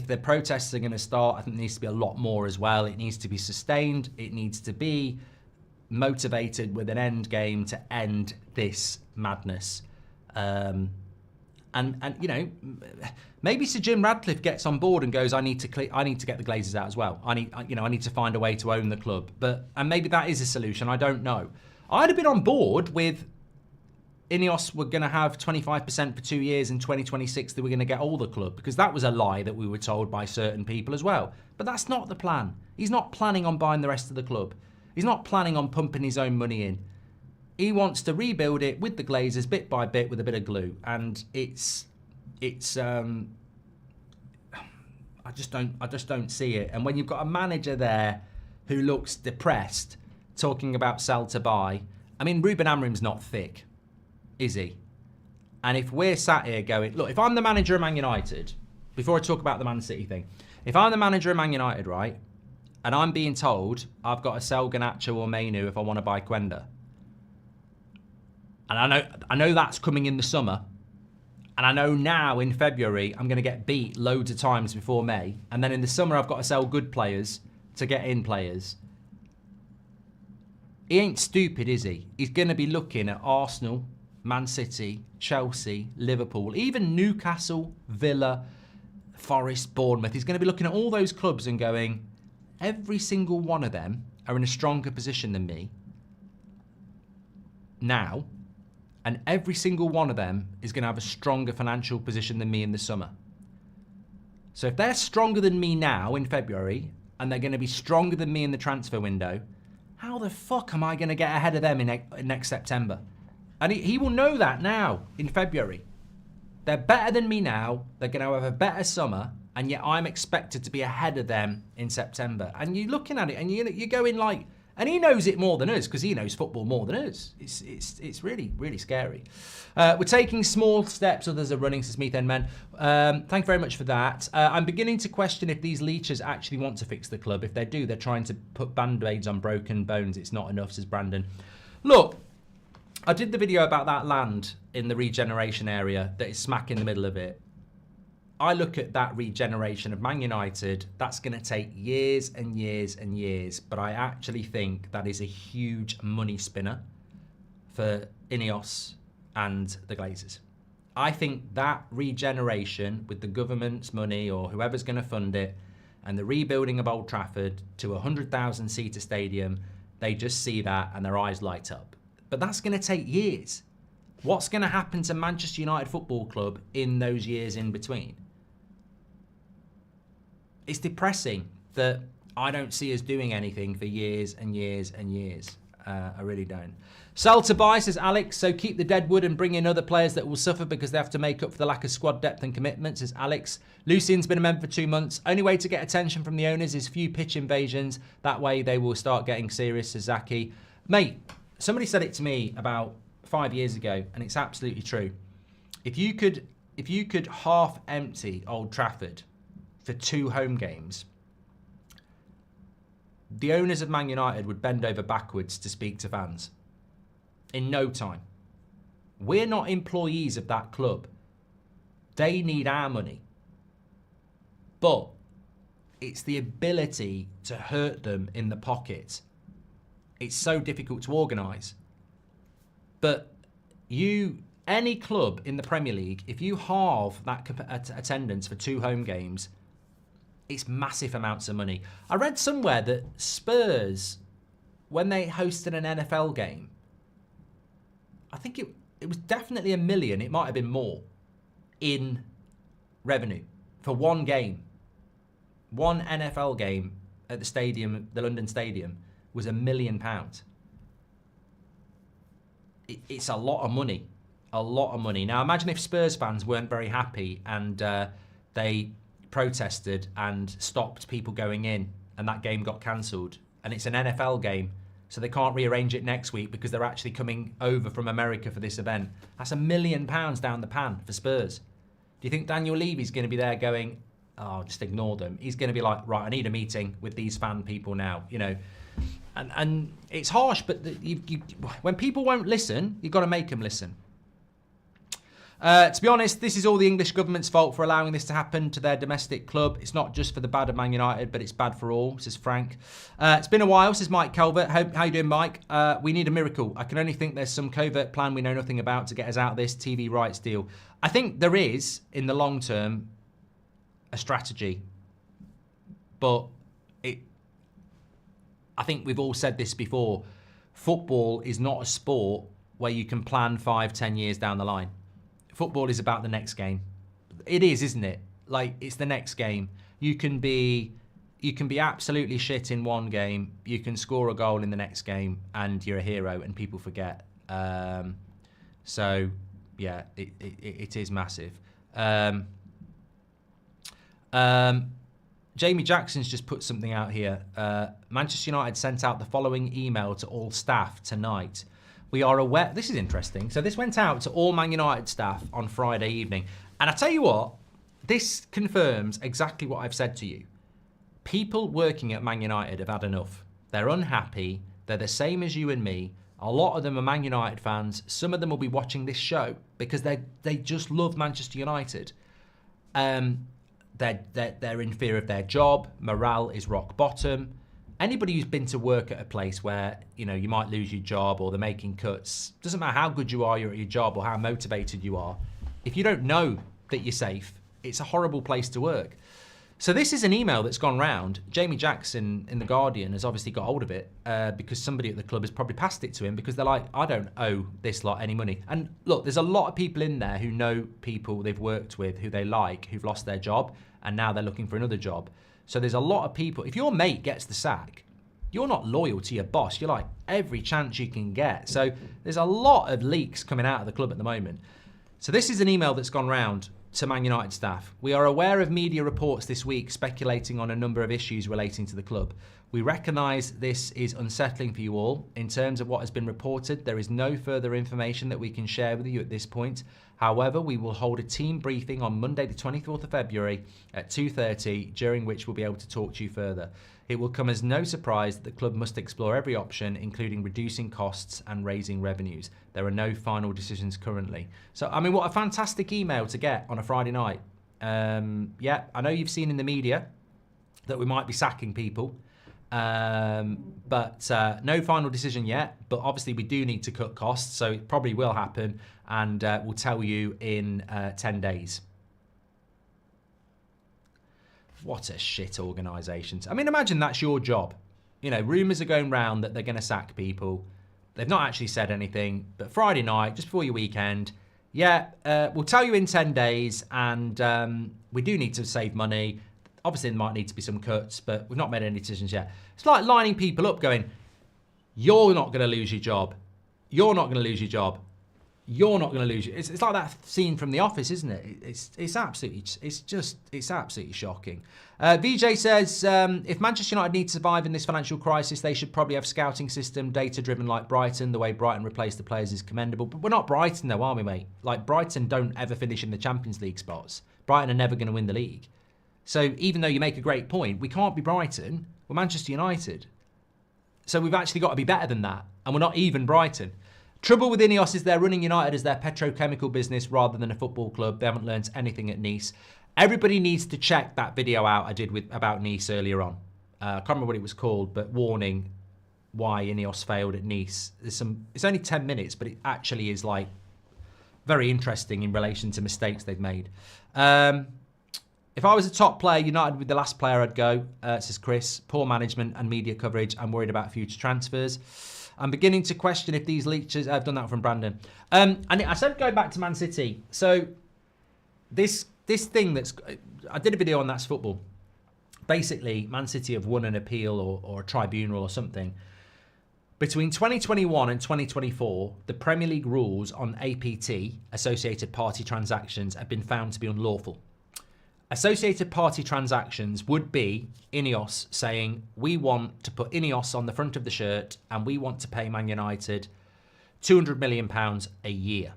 the protests are going to start, I think there needs to be a lot more as well. It needs to be sustained. It needs to be motivated with an end game to end this madness. And you know, maybe Sir Jim Radcliffe gets on board and goes, I need to get the Glazers out as well. I need to find a way to own the club. And maybe that is a solution. I don't know. I'd have been on board with Ineos were going to have 25% for 2 years. In 2026 they were going to get all the club, because that was a lie that we were told by certain people as well. But that's not the plan. He's not planning on buying the rest of the club. He's not planning on pumping his own money in. He wants to rebuild it with the Glazers bit by bit with a bit of glue, and I just don't see it. And when you've got a manager there who looks depressed, talking about sell to buy, I mean, Ruben Amorim's not thick, is he? And if we're sat here going, look, if I'm the manager of Man United, before I talk about the Man City thing, if I'm the manager of Man United, right, and I'm being told I've got to sell Garnacho or Mainu if I want to buy Quenda, and I know that's coming in the summer, and I know now in February I'm going to get beat loads of times before May, and then in the summer I've got to sell good players to get in players. He ain't stupid, is he? He's going to be looking at Arsenal, Man City, Chelsea, Liverpool, even Newcastle, Villa, Forest, Bournemouth. He's going to be looking at all those clubs and going, every single one of them are in a stronger position than me now, And every single one of them is going to have a stronger financial position than me in the summer. So if they're stronger than me now in February, and they're going to be stronger than me in the transfer window, how the fuck am I going to get ahead of them in next September? And he will know that now in February. They're better than me now. They're going to have a better summer. And yet I'm expected to be ahead of them in September. And you're looking at it and you're going like, and he knows it more than us because he knows football more than us. It's really, really scary. We're taking small steps, others are running, says Meath End Men. Thank you very much for that. I'm beginning to question if these leechers actually want to fix the club. If they do, they're trying to put band-aids on broken bones. It's not enough, says Brandon. Look, I did the video about that land in the regeneration area that is smack in the middle of it. I look at that regeneration of Man United, that's going to take years and years and years, but I actually think that is a huge money spinner for Ineos and the Glazers. I think that regeneration with the government's money or whoever's going to fund it and the rebuilding of Old Trafford to a 100,000-seater stadium, they just see that and their eyes light up. But that's going to take years. What's going to happen to Manchester United Football Club in those years in between? It's depressing that I don't see us doing anything for years and years and years. I really don't. Sell to buy, says Alex. So keep the deadwood and bring in other players that will suffer because they have to make up for the lack of squad depth and commitment, says Alex. Lucian's been a member for 2 months. Only way to get attention from the owners is few pitch invasions. That way they will start getting serious, says Zaki. Mate, somebody said it to me about 5 years ago, and it's absolutely true. If you could half empty Old Trafford for 2 home games, the owners of Man United would bend over backwards to speak to fans in no time. We're not employees of that club. They need our money. But it's the ability to hurt them in the pocket. It's so difficult to organise. But any club in the Premier League, if you halve that attendance for 2 home games, it's massive amounts of money. I read somewhere that Spurs, when they hosted an NFL game, I think it was definitely $1 million, it might have been more, in revenue for one game. One NFL game at the stadium, the London Stadium, was £1 million. It's a lot of money. A lot of money. Now imagine if Spurs fans weren't very happy and they protested and stopped people going in and that game got cancelled. And it's an NFL game, so they can't rearrange it next week because they're actually coming over from America for this event. That's £1 million down the pan for Spurs. Do you think Daniel Levy's going to be there going, oh, just ignore them? He's going to be like, right, I need a meeting with these fan people now, you know. And it's harsh, but when people won't listen, you've got to make them listen. To be honest, this is all the English government's fault for allowing this to happen to their domestic club. It's not just for the bad of Man United, but it's bad for all, says Frank. It's been a while, says Mike Calvert. How you doing, Mike? We need a miracle. I can only think there's some covert plan we know nothing about to get us out of this TV rights deal. I think there is, in the long term, a strategy. But I think we've all said this before. Football is not a sport where you can plan 5-10 years down the line. Football is about the next game. It is, isn't it? Like, it's the next game. You can be absolutely shit in one game. You can score a goal in the next game, and you're a hero, and people forget. So, yeah, it is massive. Jamie Jackson's just put something out here. Manchester United sent out the following email to all staff tonight. We are aware, this is interesting. So this went out to all Man United staff on Friday evening. And I tell you what, this confirms exactly what I've said to you. People working at Man United have had enough. They're unhappy. They're the same as you and me. A lot of them are Man United fans. Some of them will be watching this show because they just love Manchester United. They're in fear of their job. Morale is rock bottom. Anybody who's been to work at a place where, you know, you might lose your job or they're making cuts, doesn't matter how good you are at your job or how motivated you are, if you don't know that you're safe, it's a horrible place to work. So this is an email that's gone round. Jamie Jackson in The Guardian has obviously got hold of it because somebody at the club has probably passed it to him because they're like, I don't owe this lot any money. And look, there's a lot of people in there who know people they've worked with, who they like, who've lost their job, and now they're looking for another job. So there's a lot of people. If your mate gets the sack, you're not loyal to your boss. You're like, every chance you can get. So there's a lot of leaks coming out of the club at the moment. So this is an email that's gone round to Man United staff. We are aware of media reports this week speculating on a number of issues relating to the club. We recognise this is unsettling for you all. In terms of what has been reported, there is no further information that we can share with you at this point. However, we will hold a team briefing on Monday the 24th of February at 2:30, during which we'll be able to talk to you further. It will come as no surprise that the club must explore every option, including reducing costs and raising revenues. There are no final decisions currently. So, I mean, what a fantastic email to get on a Friday night. Yeah, I know you've seen in the media that we might be sacking people, but no final decision yet. But obviously we do need to cut costs, so it probably will happen, and we'll tell you in 10 days. What a shit organisation. I mean, imagine that's your job. You know, rumours are going round that they're going to sack people. They've not actually said anything, but Friday night, just before your weekend, yeah, we'll tell you in 10 days, and we do need to save money. Obviously, there might need to be some cuts, but we've not made any decisions yet. It's like lining people up going, you're not going to lose your job. You're not going to lose your job. You're not going to lose it. It's like that scene from The Office, isn't it? It's absolutely shocking. VJ says, if Manchester United need to survive in this financial crisis, they should probably have scouting system, data-driven like Brighton. The way Brighton replaced the players is commendable. But we're not Brighton though, are we, mate? Like, Brighton don't ever finish in the Champions League spots. Brighton are never going to win the league. So even though you make a great point, we can't be Brighton. We're Manchester United. So we've actually got to be better than that. And we're not even Brighton. Trouble with Ineos is they're running United as their petrochemical business rather than a football club. They haven't learnt anything at Nice. Everybody needs to check that video out I did about Nice earlier on. I can't remember what it was called, but warning why Ineos failed at Nice. It's only 10 minutes, but it actually is like very interesting in relation to mistakes they've made. If I was a top player, United would be the last player I'd go, says Chris. Poor management and media coverage. I'm worried about future transfers. I'm beginning to question if these leeches... I've done that from Brandon. And I said going back to Man City. So this thing that's... I did a video on That's Football. Basically, Man City have won an appeal or a tribunal or something. Between 2021 and 2024, the Premier League rules on APT, Associated Party Transactions, have been found to be unlawful. Associated party transactions would be Ineos saying, we want to put Ineos on the front of the shirt and we want to pay Man United £200 million a year.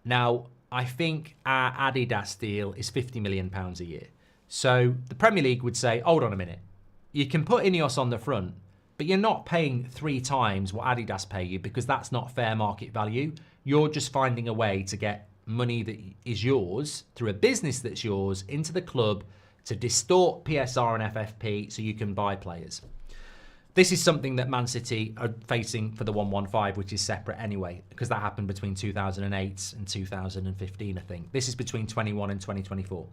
Now, I think our Adidas deal is £50 million a year. So the Premier League would say, hold on a minute. You can put Ineos on the front, but you're not paying 3 times what Adidas pay you because that's not fair market value. You're just finding a way to get money that is yours through a business that's yours into the club to distort PSR and FFP so you can buy players. This is something that Man City are facing for the 115, which is separate anyway, because that happened between 2008 and 2015, I think. This is between 21 and 2024.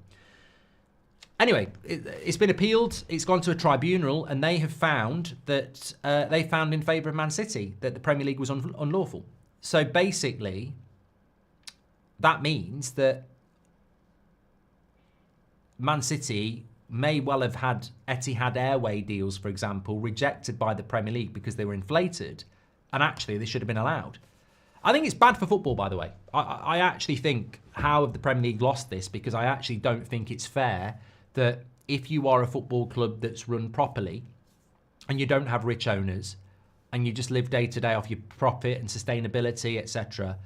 Anyway, it's been appealed. It's gone to a tribunal, and they have found that they found in favour of Man City that the Premier League was unlawful. So basically, that means that Man City may well have had Etihad Airway deals, for example, rejected by the Premier League because they were inflated, and actually they should have been allowed. I think it's bad for football, by the way. I actually think, how have the Premier League lost this? Because I actually don't think it's fair that if you are a football club that's run properly and you don't have rich owners and you just live day to day off your profit and sustainability, etc.,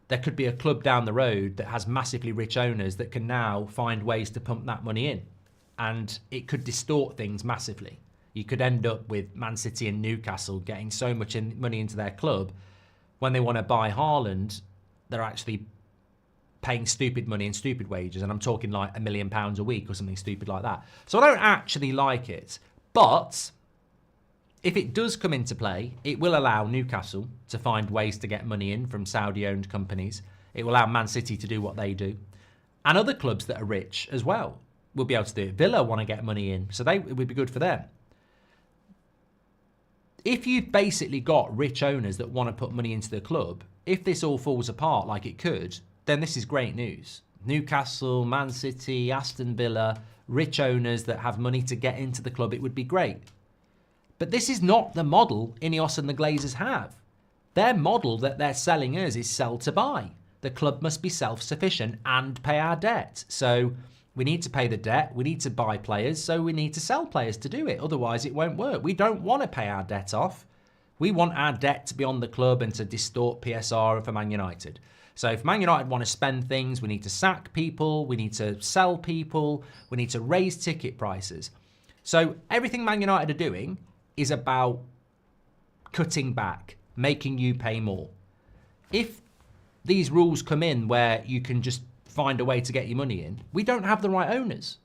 there could be a club down the road that has massively rich owners that can now find ways to pump that money in. And it could distort things massively. You could end up with Man City and Newcastle getting so much money into their club. When they want to buy Haaland, they're actually paying stupid money and stupid wages. And I'm talking like £1 million a week or something stupid like that. So I don't actually like it. But if it does come into play, it will allow Newcastle to find ways to get money in from Saudi-owned companies. It will allow Man City to do what they do. And other clubs that are rich as well. will be able to do it. Villa want to get money in, so it would be good for them. If you've basically got rich owners that want to put money into the club, if this all falls apart like it could, then this is great news. Newcastle, Man City, Aston Villa, rich owners that have money to get into the club, it would be great. But this is not the model Ineos and the Glazers have. Their model that they're selling us is sell to buy. The club must be self-sufficient and pay our debt. So we need to pay the debt, we need to buy players, so we need to sell players to do it. Otherwise, it won't work. We don't want to pay our debt off. We want our debt to be on the club and to distort PSR for Man United. So if Man United want to spend things, we need to sack people, we need to sell people, we need to raise ticket prices. So everything Man United are doing is about cutting back, making you pay more. If these rules come in where you can just find a way to get your money in, we don't have the right owners.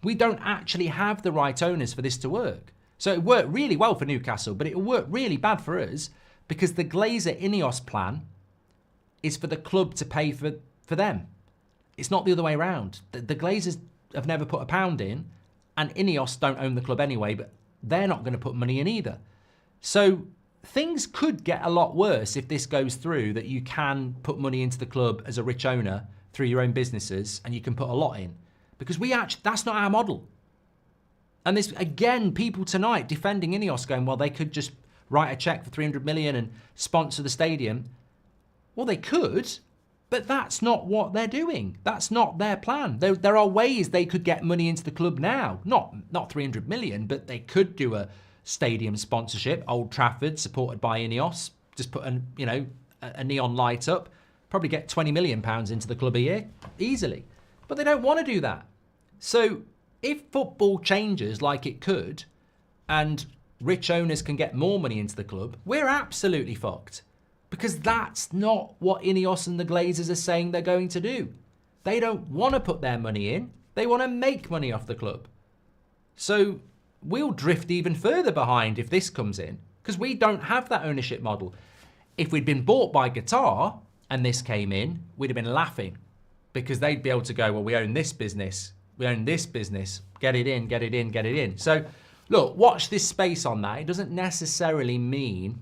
We don't actually have the right owners for this to work. So it worked really well for Newcastle, but it'll work really bad for us because the Glazer Ineos plan is for the club to pay for them. It's not the other way around. The Glazers have never put a pound in, and Ineos don't own the club anyway, but they're not going to put money in either. So things could get a lot worse if this goes through, that you can put money into the club as a rich owner through your own businesses, and you can put a lot in. Because that's not our model. And there's, again, people tonight defending Ineos going, well, they could just write a cheque for 300 million and sponsor the stadium. Well, they could, but that's not what they're doing. That's not their plan. There are ways they could get money into the club now. Not 300 million, but they could do a stadium sponsorship, Old Trafford, supported by Ineos. Just put a neon light up. Probably get £20 million into the club a year, easily. But they don't want to do that. So if football changes like it could, and rich owners can get more money into the club, we're absolutely fucked. Because that's not what Ineos and the Glazers are saying they're going to do. They don't want to put their money in. They want to make money off the club. So we'll drift even further behind if this comes in, because we don't have that ownership model. If we'd been bought by Qatar and this came in, we'd have been laughing, because they'd be able to go, well, we own this business. We own this business. Get it in, get it in, get it in. So look, watch this space on that. It doesn't necessarily mean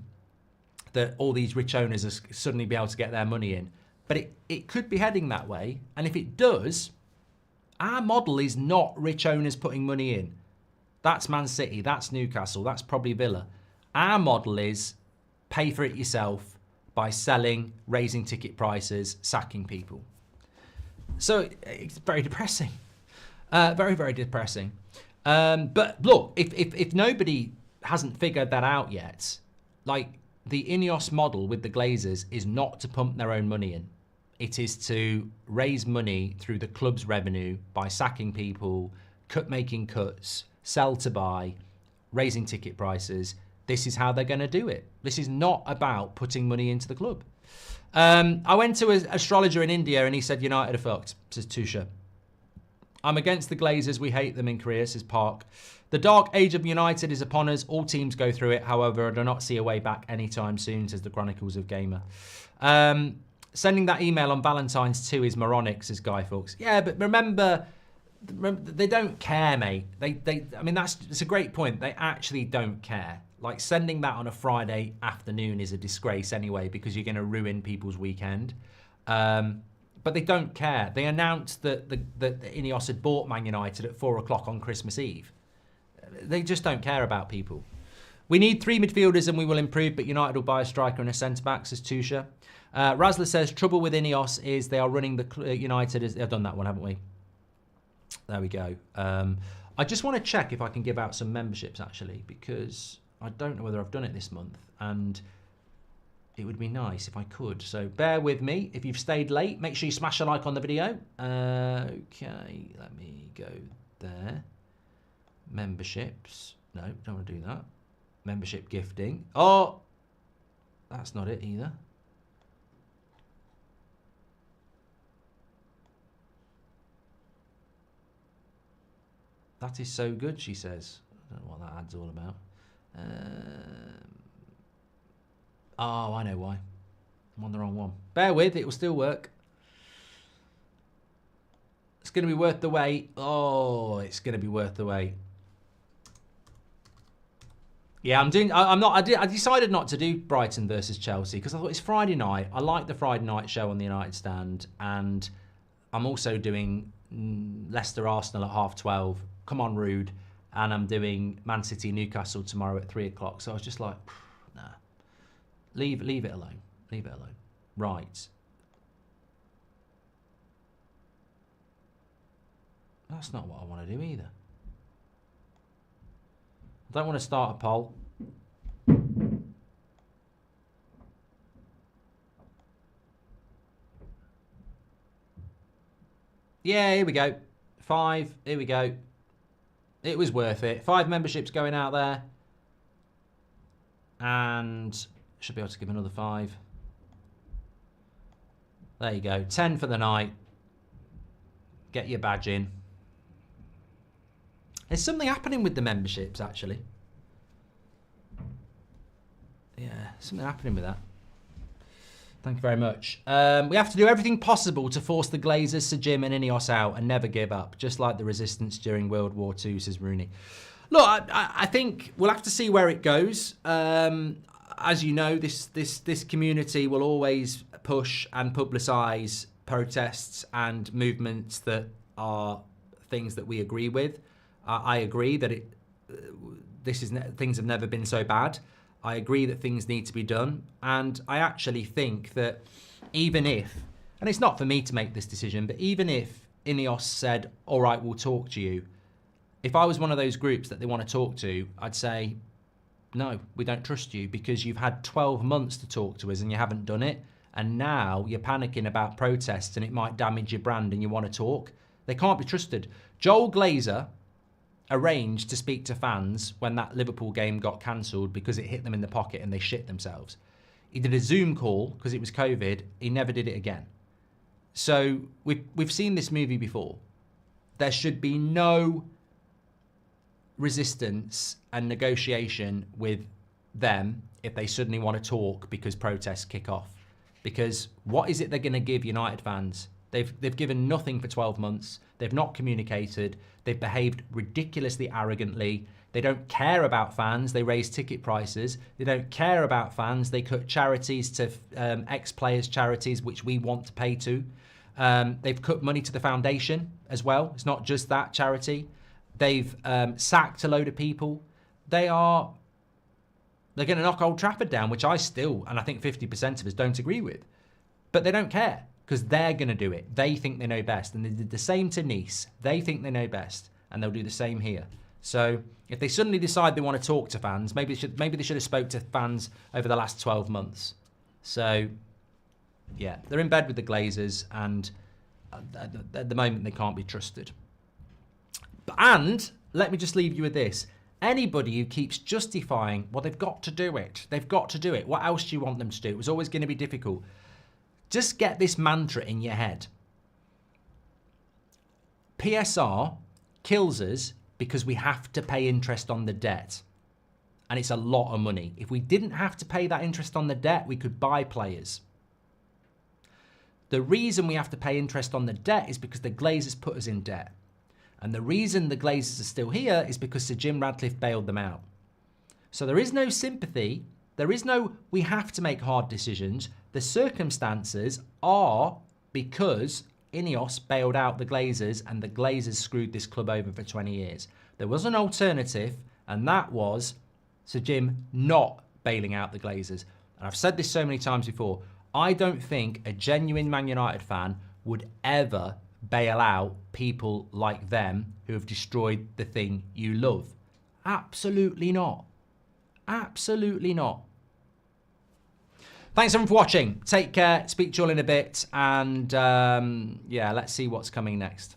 that all these rich owners are suddenly be able to get their money in. But it could be heading that way. And if it does, our model is not rich owners putting money in. That's Man City, that's Newcastle, that's probably Villa. Our model is pay for it yourself by selling, raising ticket prices, sacking people. So it's very depressing. Very, very depressing. But look, if nobody hasn't figured that out yet, like, the Ineos model with the Glazers is not to pump their own money in. It is to raise money through the club's revenue by sacking people, making cuts, sell to buy, raising ticket prices. This is how they're going to do it. This is not about putting money into the club. I went to an astrologer in India and he said United are fucked, says Tusha. I'm against the Glazers. We hate them in Korea, says Park. The dark age of United is upon us. All teams go through it. However, I do not see a way back anytime soon, says the Chronicles of Gamer. Sending that email on Valentine's 2 is moronic, says Guy Fawkes. Yeah, but remember, they don't care, mate. I mean, it's a great point. They actually don't care. Like, sending that on a Friday afternoon is a disgrace anyway, because you're going to ruin people's weekend. But they don't care. They announced that Ineos had bought Man United at 4 o'clock on Christmas Eve. They just don't care about people. We need 3 midfielders and we will improve, but United will buy a striker and a centre-back, says Tusha. Razzler says, trouble with Ineos is they are running the United. They've done that one, haven't we? There we go. I just want to check if I can give out some memberships, actually, because I don't know whether I've done it this month, and it would be nice if I could. So bear with me. If you've stayed late, make sure you smash a like on the video. Okay, let me go there. Memberships. No, don't want to do that. Membership gifting. Oh, that's not it either. That is so good, she says. I don't know what that ad's all about. Oh, I know why. I'm on the wrong one. Bear with, it will still work. It's going to be worth the wait. Oh, it's going to be worth the wait. Yeah, I decided not to do Brighton versus Chelsea because I thought it's Friday night. I like the Friday night show on the United Stand, and I'm also doing Leicester Arsenal at 12:30. Come on, Rude. And I'm doing Man City Newcastle tomorrow at 3 o'clock. So I was just like, nah, leave it alone. Leave it alone. Right. That's not what I want to do either. I don't want to start a poll. Yeah, here we go. 5, here we go. It was worth it. 5 memberships going out there. And should be able to give another 5. There you go. 10 for the night. Get your badge in. There's something happening with the memberships, actually. Yeah, something happening with that. Thank you very much. We have to do everything possible to force the Glazers, Sir Jim and Ineos out and never give up, just like the resistance during World War II, says Rooney. Look, I think we'll have to see where it goes. As you know, this community will always push and publicise protests and movements that are things that we agree with. I agree that things have never been so bad. I agree that things need to be done. And I actually think that even if, and it's not for me to make this decision, but even if Ineos said, all right, we'll talk to you. If I was one of those groups that they want to talk to, I'd say, no, we don't trust you because you've had 12 months to talk to us and you haven't done it. And now you're panicking about protests and it might damage your brand and you want to talk. They can't be trusted. Joel Glazer arranged to speak to fans when that Liverpool game got cancelled because it hit them in the pocket and they shit themselves. He did a Zoom call because it was COVID. He never did it again. So we've seen this movie before. There should be no resistance and negotiation with them if they suddenly want to talk because protests kick off. Because what is it they're going to give United fans? They've given nothing for 12 months. They've not communicated. They've behaved ridiculously arrogantly. They don't care about fans. They raise ticket prices. They don't care about fans. They cut charities to ex-players' charities, which we want to pay to. They've cut money to the foundation as well. It's not just that charity. They've sacked a load of people. They're going to knock Old Trafford down, which I still, and I think 50% of us don't agree with. But they don't care. Because they're going to do it. They think they know best. And they did the same to Nice. They think they know best. And they'll do the same here. So if they suddenly decide they want to talk to fans, maybe they should have spoke to fans over the last 12 months. So, yeah, they're in bed with the Glazers. And at the moment, they can't be trusted. And let me just leave you with this. Anybody who keeps justifying, well, they've got to do it. They've got to do it. What else do you want them to do? It was always going to be difficult. Just get this mantra in your head. PSR kills us because we have to pay interest on the debt. And it's a lot of money. If we didn't have to pay that interest on the debt, we could buy players. The reason we have to pay interest on the debt is because the Glazers put us in debt. And the reason the Glazers are still here is because Sir Jim Ratcliffe bailed them out. So there is no sympathy. There is no, we have to make hard decisions. The circumstances are because Ineos bailed out the Glazers and the Glazers screwed this club over for 20 years. There was an alternative, and that was Sir Jim not bailing out the Glazers. And I've said this so many times before. I don't think a genuine Man United fan would ever bail out people like them who have destroyed the thing you love. Absolutely not. Absolutely not. Thanks everyone for watching. Take care. Speak to you all in a bit. And yeah, let's see what's coming next.